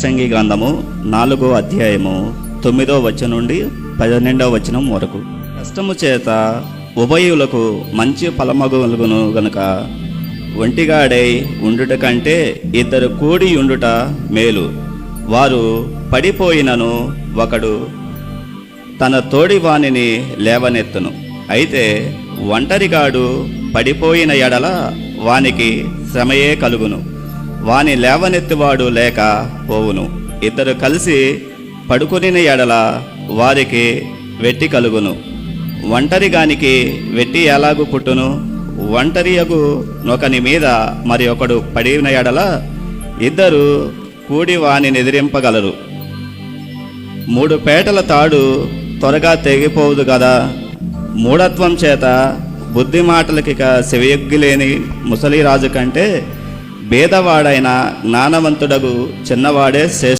ప్రసంగి గ్రంథము 4వ అధ్యాయము 9వ వచనం నుండి 12వ వచనం వరకు. కష్టము చేత ఉభయులకు మంచి ఫలమగును గనుక ఒంటిగాడై ఉండుట కంటే ఇద్దరు కూడి ఉండుట మేలు. వారు పడిపోయినను ఒకడు తన తోడి వానిని లేవనెత్తును. అయితే ఒంటరిగాడు పడిపోయిన ఎడల వానికి శ్రమయే కలుగును, వాని లేవనెత్తువాడు లేక పోవును. ఇద్దరు కలిసి పడుకునిన ఎడల వారికి వెట్టి కలుగును. ఒంటరిగానికి వెట్టి ఎలాగు పుట్టును? ఒంటరియగు నొకని మీద మరి ఒకడు పడిన ఎడల ఇద్దరు కూడి వాని ఎదిరింపగలరు. 3 పేటల తాడు త్వరగా తెగిపోదు కదా. మూఢత్వం చేత బుద్ధి మాటలకిక చెవియొగ్గిలేని ముసలి రాజు కంటే భేదవాడైన జ్ఞానవంతుడగు చిన్నవాడే శ్రేష్ఠ.